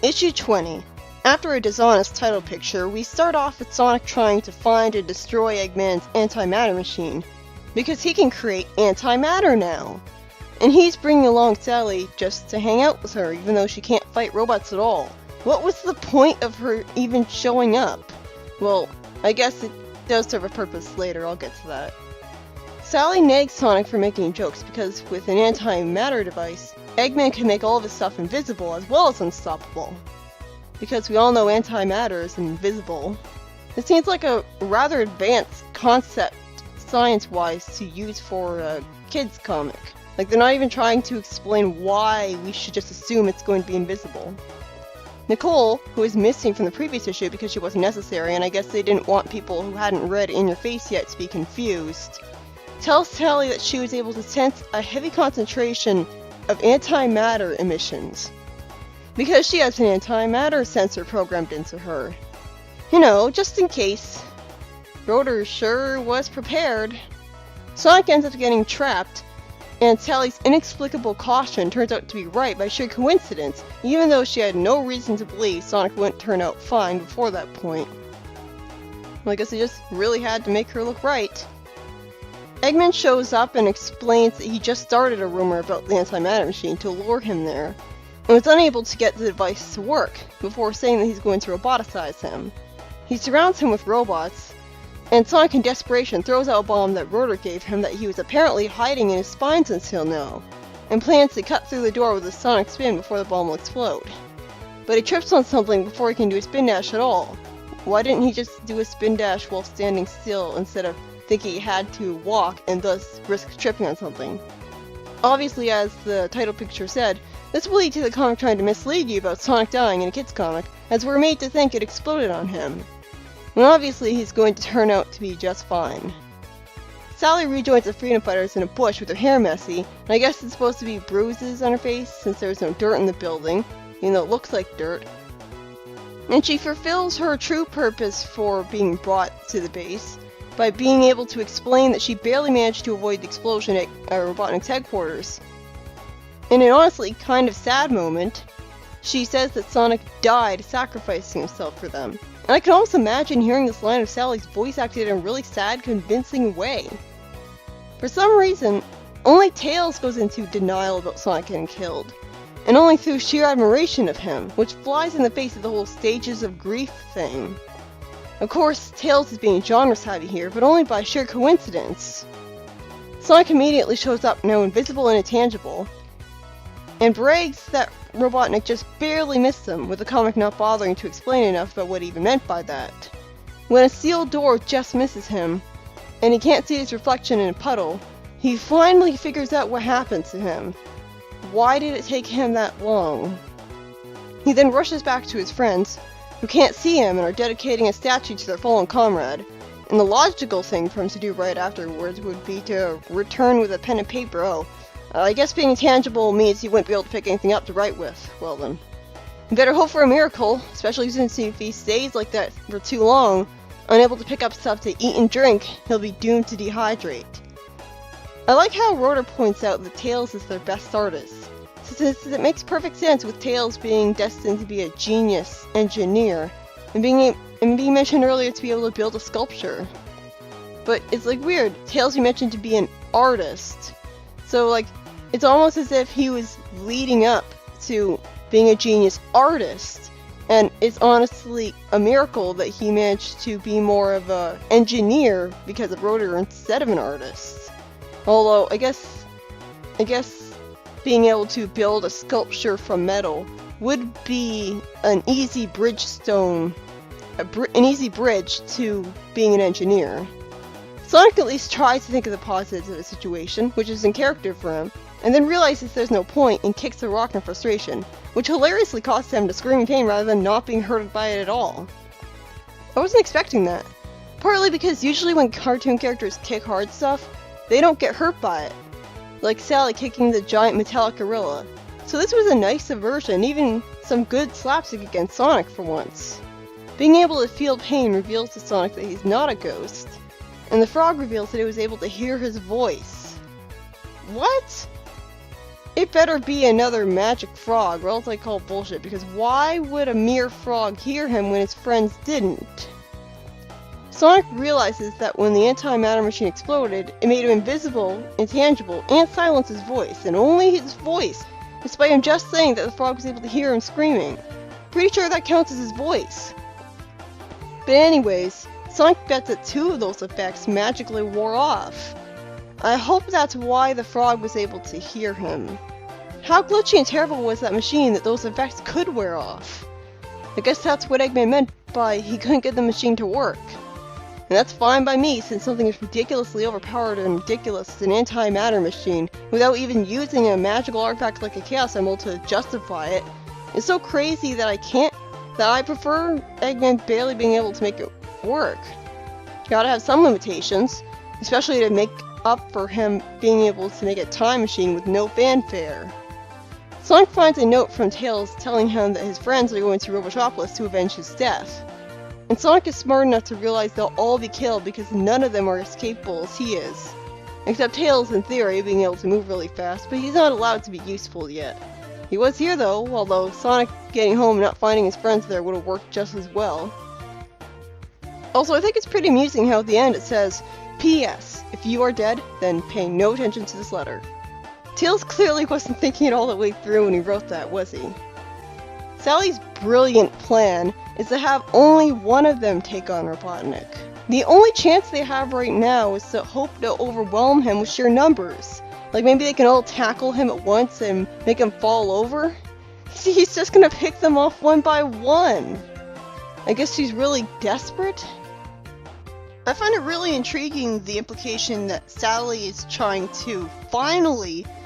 Issue 20. After a dishonest title picture, we start off with Sonic trying to find and destroy Eggman's antimatter machine, because he can create antimatter now. And he's bringing along Sally just to hang out with her, even though she can't fight robots at all. What was the point of her even showing up? Well, I guess it does serve a purpose later, I'll get to that. Sally nags Sonic for making jokes because with an antimatter device, Eggman can make all of his stuff invisible as well as unstoppable. Because we all know antimatter is invisible. It seems like a rather advanced concept, science-wise, to use for a kids comic. Like, they're not even trying to explain why we should just assume it's going to be invisible. Nicole, who is missing from the previous issue because she wasn't necessary, and I guess they didn't want people who hadn't read In Your Face yet to be confused, tells Sally that she was able to sense a heavy concentration of antimatter emissions, because she has an antimatter sensor programmed into her. You know, just in case. Rotor sure was prepared. Sonic ends up getting trapped, and Sally's inexplicable caution turns out to be right by sheer coincidence, even though she had no reason to believe Sonic wouldn't turn out fine before that point. Well, I guess they just really had to make her look right. Eggman shows up and explains that he just started a rumor about the antimatter machine to lure him there, and was unable to get the device to work, before saying that he's going to roboticize him. He surrounds him with robots, and Sonic in desperation throws out a bomb that Rotor gave him that he was apparently hiding in his spines until now, and plans to cut through the door with a sonic spin before the bomb will explode. But he trips on something before he can do a spin dash at all. Why didn't he just do a spin dash while standing still instead of thinking he had to walk and thus risk tripping on something? Obviously, as the title picture said, this will lead to the comic trying to mislead you about Sonic dying in a kid's comic, as we're made to think it exploded on him. When obviously he's going to turn out to be just fine. Sally rejoins the freedom fighters in a bush with her hair messy, and I guess it's supposed to be bruises on her face since there's no dirt in the building, even though it looks like dirt. And she fulfills her true purpose for being brought to the base by being able to explain that she barely managed to avoid the explosion at Robotnik's headquarters. In an honestly kind of sad moment, she says that Sonic died sacrificing himself for them. And I can almost imagine hearing this line of Sally's voice acted in a really sad, convincing way. For some reason, only Tails goes into denial about Sonic getting killed, and only through sheer admiration of him, which flies in the face of the whole stages of grief thing. Of course, Tails is being genre-savvy here, but only by sheer coincidence. Sonic immediately shows up, now invisible and intangible, and brags that Robotnik just barely missed him, with the comic not bothering to explain enough about what he even meant by that. When a sealed door just misses him, and he can't see his reflection in a puddle, he finally figures out what happened to him. Why did it take him that long? He then rushes back to his friends, who can't see him and are dedicating a statue to their fallen comrade, and the logical thing for him to do right afterwards would be to return with a pen and paper. I guess being intangible means he wouldn't be able to pick anything up to write with. Well then. You better hope for a miracle, especially since if he stays like that for too long, unable to pick up stuff to eat and drink, he'll be doomed to dehydrate. I like how Rotor points out that Tails is their best artist, since it makes perfect sense with Tails being destined to be a genius engineer, and being mentioned earlier to be able to build a sculpture. But it's like weird, Tails you mentioned to be an artist. So like, it's almost as if he was leading up to being a genius artist, and it's honestly a miracle that he managed to be more of an engineer because of Rotor instead of an artist. Although, I guess being able to build a sculpture from metal would be an easy an easy bridge to being an engineer. Sonic at least tries to think of the positives of the situation, which is in character for him, and then realizes there's no point and kicks the rock in frustration, which hilariously causes him to scream in pain rather than not being hurt by it at all. I wasn't expecting that, partly because usually when cartoon characters kick hard stuff, they don't get hurt by it, like Sally kicking the giant metallic gorilla. So this was a nice subversion, even some good slapstick against Sonic for once. Being able to feel pain reveals to Sonic that he's not a ghost, and the frog reveals that it was able to hear his voice. What? It better be another magic frog, or else I call bullshit, because why would a mere frog hear him when his friends didn't? Sonic realizes that when the antimatter machine exploded, it made him invisible, intangible, and silenced his voice, and only his voice, despite him just saying that the frog was able to hear him screaming. Pretty sure that counts as his voice. But anyways, Sonic bets that 2 of those effects magically wore off. I hope that's why the frog was able to hear him. How glitchy and terrible was that machine that those effects could wear off? I guess that's what Eggman meant by he couldn't get the machine to work. And that's fine by me, since something is ridiculously overpowered and ridiculous as an antimatter machine without even using a magical artifact like a Chaos Emerald to justify it. It's so crazy that I prefer Eggman barely being able to make it work. Gotta have some limitations, especially to make up for him being able to make a time machine with no fanfare. Sonic finds a note from Tails telling him that his friends are going to Robotropolis to avenge his death. And Sonic is smart enough to realize they'll all be killed because none of them are as capable as he is. Except Tails, in theory, being able to move really fast, but he's not allowed to be useful yet. He was here though, although Sonic getting home and not finding his friends there would have worked just as well. Also, I think it's pretty amusing how at the end it says, P.S. If you are dead, then pay no attention to this letter. Tails clearly wasn't thinking it all the way through when he wrote that, was he? Sally's brilliant plan is to have only one of them take on Robotnik. The only chance they have right now is to hope to overwhelm him with sheer numbers. Like maybe they can all tackle him at once and make him fall over? See, he's just gonna pick them off one by one. I guess she's really desperate? I find it really intriguing the implication that Sally is trying to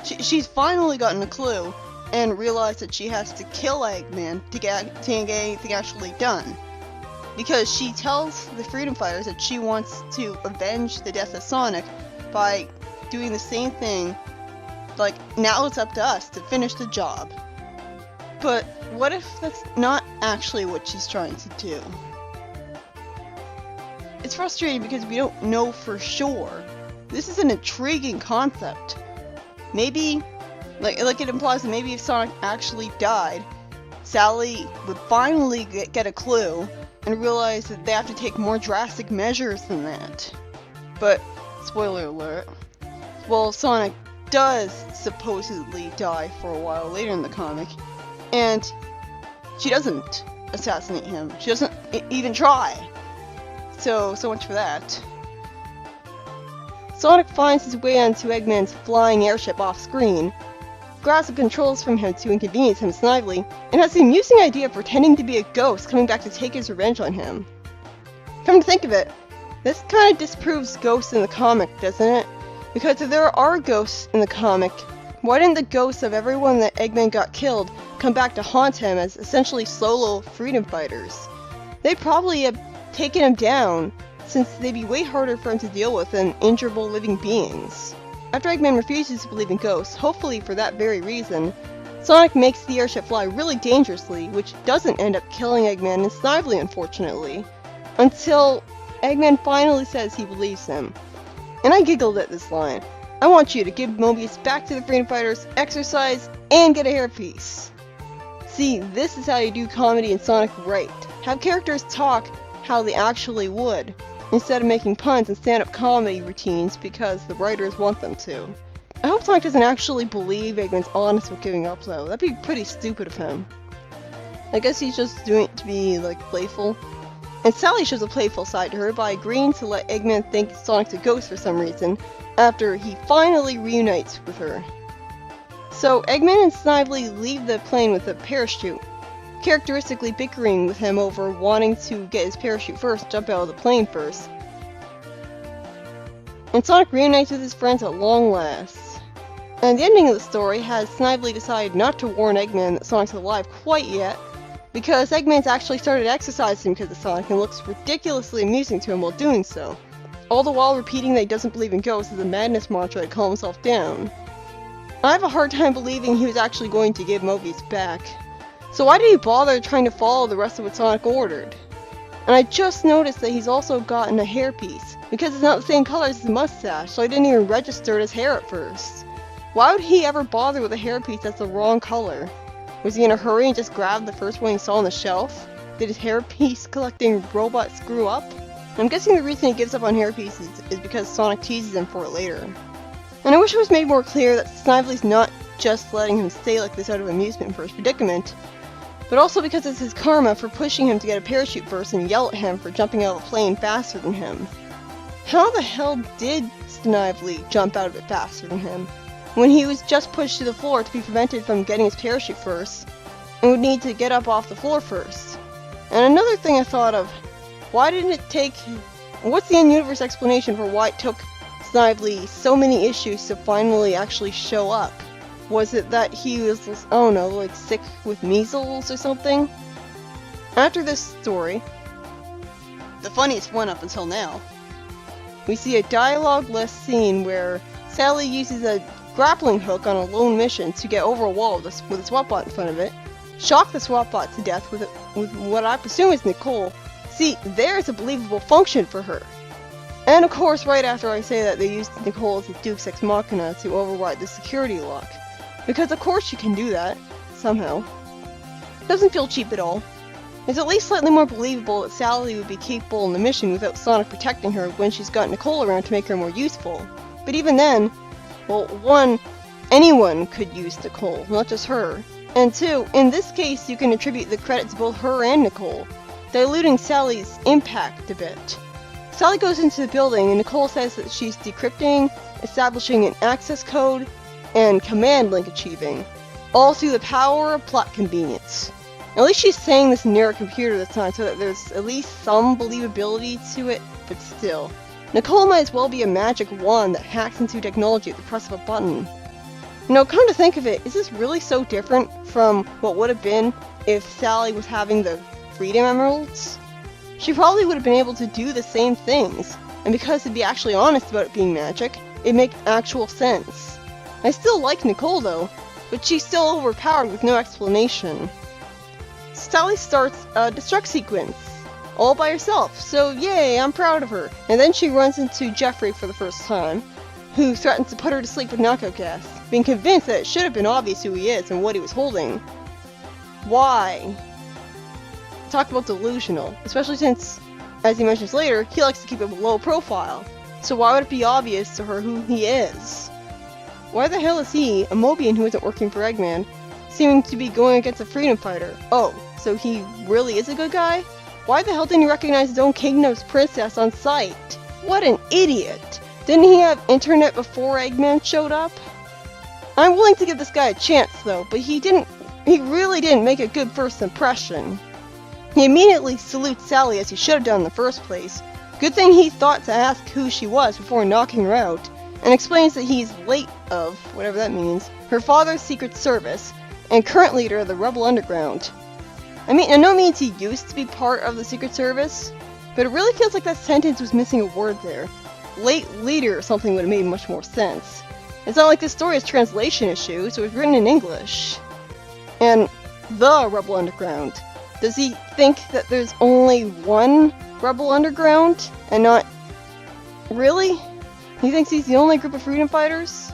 she's finally gotten a clue and realized that she has to kill Eggman to get anything actually done. Because she tells the Freedom Fighters that she wants to avenge the death of Sonic by doing the same thing, like, now it's up to us to finish the job. But what if that's not actually what she's trying to do? It's frustrating because we don't know for sure. This is an intriguing concept. Maybe, like it implies that maybe if Sonic actually died, Sally would finally get a clue and realize that they have to take more drastic measures than that. But, spoiler alert, well, Sonic does supposedly die for a while later in the comic, and she doesn't assassinate him. She doesn't even try. So much for that. Sonic finds his way onto Eggman's flying airship off-screen, grabs the controls from him to inconvenience him snively, and has the amusing idea of pretending to be a ghost coming back to take his revenge on him. Come to think of it, this kind of disproves ghosts in the comic, doesn't it? Because if there are ghosts in the comic, why didn't the ghosts of everyone that Eggman got killed come back to haunt him as essentially solo freedom fighters? They'd probably have taken him down, since they'd be way harder for him to deal with than injurable living beings. After Eggman refuses to believe in ghosts, hopefully for that very reason, Sonic makes the airship fly really dangerously, which doesn't end up killing Eggman and Snively, unfortunately, until Eggman finally says he believes him. And I giggled at this line. I want you to give Mobius back to the Freedom Fighters, exercise, and get a hairpiece. See, this is how you do comedy in Sonic right. Have characters talk how they actually would, instead of making puns and stand-up comedy routines because the writers want them to. I hope Sonic doesn't actually believe Eggman's honest with giving up though. That'd be pretty stupid of him. I guess he's just doing it to be, like, playful. And Sally shows a playful side to her by agreeing to let Eggman think Sonic's a ghost for some reason, after he finally reunites with her. So Eggman and Snively leave the plane with a parachute, characteristically bickering with him over wanting to get his parachute first, jump out of the plane first. And Sonic reunites with his friends at long last. And the ending of the story has Snively decide not to warn Eggman that Sonic's alive quite yet, because Eggman's actually started exercising because of Sonic and looks ridiculously amusing to him while doing so, all the while repeating that he doesn't believe in ghosts as a madness mantra to calm himself down. I have a hard time believing he was actually going to give Mobius back. So why did he bother trying to follow the rest of what Sonic ordered? And I just noticed that he's also gotten a hairpiece, because it's not the same color as his mustache, so I didn't even register it as hair at first. Why would he ever bother with a hairpiece that's the wrong color? Was he in a hurry and just grabbed the first one he saw on the shelf? Did his hairpiece collecting robot screw up? I'm guessing the reason he gives up on hairpieces is because Sonic teases him for it later. And I wish it was made more clear that Snively's not just letting him stay like this out of amusement for his predicament, but also because it's his karma for pushing him to get a parachute burst and yell at him for jumping out of a plane faster than him. How the hell did Snively jump out of it faster than him, when he was just pushed to the floor to be prevented from getting his parachute first, and would need to get up off the floor first? And another thing I thought of, what's the in-universe explanation for why it took Snively so many issues to finally actually show up? Was it that he was, I don't know, like sick with measles or something? After this story, the funniest one up until now, we see a dialogue-less scene where Sally uses a grappling hook on a lone mission to get over a wall with a SWAT-bot in front of it, shock the SWAT-bot to death with what I presume is Nicole. See, there's a believable function for her. And of course, right after I say that, they used Nicole as a Deus Ex Machina to override the security lock. Because of course you can do that, somehow. Doesn't feel cheap at all. It's at least slightly more believable that Sally would be capable in the mission without Sonic protecting her when she's got Nicole around to make her more useful. But even then, well, one, anyone could use Nicole, not just her. And two, in this case you can attribute the credit to both her and Nicole, diluting Sally's impact a bit. Sally goes into the building and Nicole says that she's decrypting, establishing an access code, and command link achieving, all through the power of plot convenience. At least she's saying this near a computer this time so that there's at least some believability to it, but still. Nicole might as well be a magic wand that hacks into technology at the press of a button. You know, come to think of it, is this really so different from what would have been if Sally was having the Freedom Emeralds? She probably would have been able to do the same things, and because to be actually honest about it being magic, it'd make actual sense. I still like Nicole though, but she's still overpowered with no explanation. Sally starts a destruct sequence, all by herself, so yay, I'm proud of her. And then she runs into Jeffrey for the first time, who threatens to put her to sleep with knockout gas, being convinced that it should have been obvious who he is and what he was holding. Why? Talk about delusional, especially since, as he mentions later, he likes to keep a low profile. So why would it be obvious to her who he is? Why the hell is he, a Mobian who isn't working for Eggman, seeming to be going against a freedom fighter? Oh, so he really is a good guy? Why the hell didn't he recognize his own kingdom's princess on sight? What an idiot! Didn't he have internet before Eggman showed up? I'm willing to give this guy a chance though, but he really didn't make a good first impression. He immediately salutes Sally as he should have done in the first place. Good thing he thought to ask who she was before knocking her out, and explains that he's late of, whatever that means, her father's secret service, and current leader of the Rebel Underground. I mean, I know it means he used to be part of the secret service, but it really feels like that sentence was missing a word there. Late leader or something would have made much more sense. It's not like this story has translation issues, so it's written in English. And the Rebel Underground. Does he think that there's only one Rebel Underground, and not... Really? He thinks he's the only group of freedom fighters?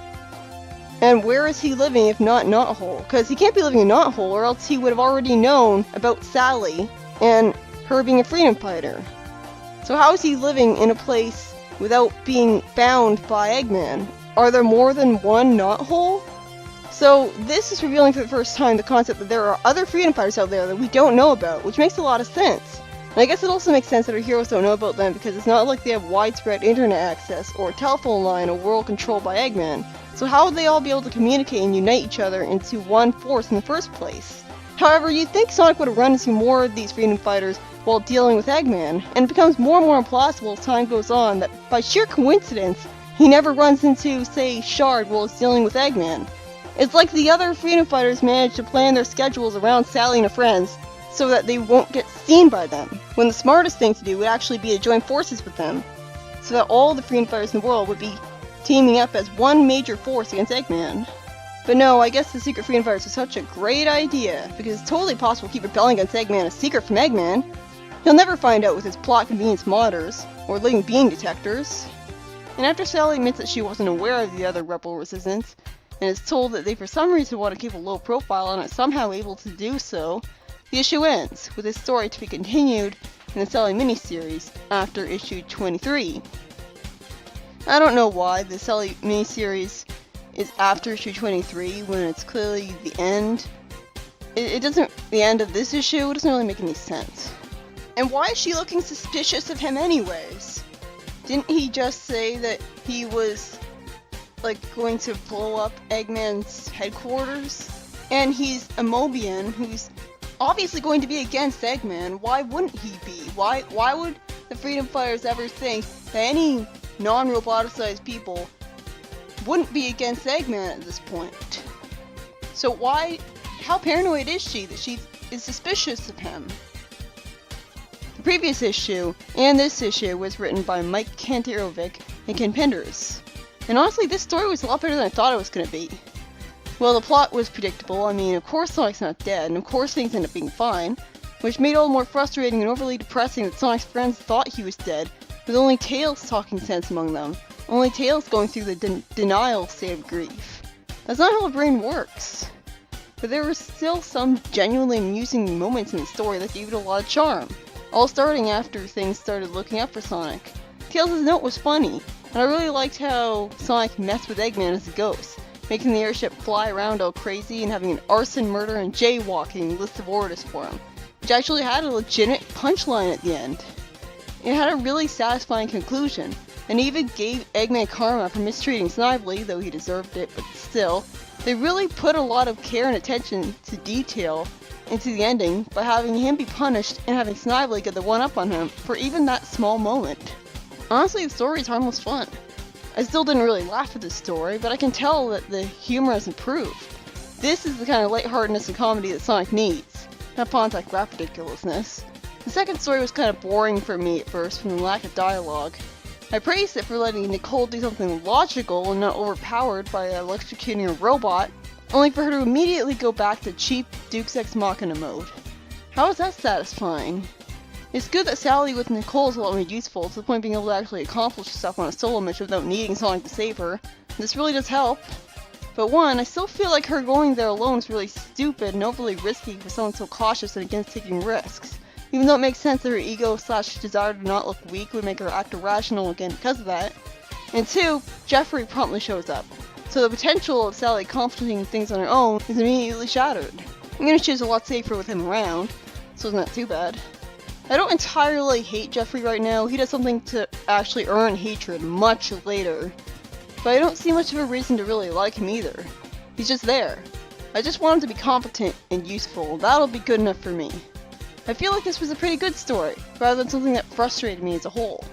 And where is he living if not Knothole? Because he can't be living in Knothole, or else he would have already known about Sally and her being a freedom fighter. So how is he living in a place without being found by Eggman? Are there more than one Knothole? So this is revealing for the first time the concept that there are other freedom fighters out there that we don't know about, which makes a lot of sense. And I guess it also makes sense that our heroes don't know about them because it's not like they have widespread internet access or a telephone line, a world controlled by Eggman. So how would they all be able to communicate and unite each other into one force in the first place? However, you'd think Sonic would have run into more of these freedom fighters while dealing with Eggman, and it becomes more and more implausible as time goes on that by sheer coincidence, he never runs into, say, Shard while he's dealing with Eggman. It's like the other freedom fighters manage to plan their schedules around Sally and her friends so that they won't get seen by them, when the smartest thing to do would actually be to join forces with them, so that all the freedom fighters in the world would be teaming up as one major force against Eggman. But no, I guess the secret freedom fighters is such a great idea, because it's totally possible to keep rebelling against Eggman a secret from Eggman. He'll never find out with his plot convenience modders, or living being detectors. And after Sally admits that she wasn't aware of the other rebel resistance, and is told that they for some reason want to keep a low profile and are somehow able to do so, the issue ends, with his story to be continued in the Sally miniseries after issue 23. I don't know why the Sally miniseries is after issue 23 when it's clearly the end. The end of this issue doesn't really make any sense. And why is she looking suspicious of him anyways? Didn't he just say that he was, going to blow up Eggman's headquarters? And he's a Mobian who's obviously going to be against Eggman. Why wouldn't he be? Why would the Freedom Fighters ever think that any non-roboticized people wouldn't be against Eggman at this point? So how paranoid is she that she is suspicious of him? The previous issue and this issue was written by Mike Kantarovic and Ken Penders. And honestly, this story was a lot better than I thought it was going to be. Well, the plot was predictable. I mean, of course Sonic's not dead, and of course things end up being fine, which made it all the more frustrating and overly depressing that Sonic's friends thought he was dead, with only Tails talking sense among them, only Tails going through the denial state of grief. That's not how the brain works. But there were still some genuinely amusing moments in the story that gave it a lot of charm, all starting after things started looking up for Sonic. Tails' note was funny, and I really liked how Sonic messed with Eggman as a ghost, making the airship fly around all crazy and having an arson, murder, and jaywalking list of orders for him, which actually had a legitimate punchline at the end. It had a really satisfying conclusion, and even gave Eggman karma for mistreating Snively, though he deserved it, but still, they really put a lot of care and attention to detail into the ending by having him be punished and having Snively get the one-up on him for even that small moment. Honestly, the story is harmless fun. I still didn't really laugh at this story, but I can tell that the humor has improved. This is the kind of lightheartedness and comedy that Sonic needs, not Pontiac rap ridiculousness. The second story was kind of boring for me at first from the lack of dialogue. I praised it for letting Nicole do something logical and not overpowered by electrocuting a robot, only for her to immediately go back to cheap Deus Ex Machina mode. How is that satisfying? It's good that Sally with Nicole is a lot more useful, to the point of being able to actually accomplish stuff on a solo mission without needing Sonic to save her. This really does help. But one, I still feel like her going there alone is really stupid and overly risky for someone so cautious and against taking risks. Even though it makes sense that her ego/desire to not look weak would make her act irrational again because of that. And two, Jeffrey promptly shows up, so the potential of Sally accomplishing things on her own is immediately shattered. I'm gonna choose a lot safer with him around, so it's not too bad. I don't entirely hate Jeffrey right now. He does something to actually earn hatred much later, but I don't see much of a reason to really like him either. He's just there. I just want him to be competent and useful. That'll be good enough for me. I feel like this was a pretty good story, rather than something that frustrated me as a whole.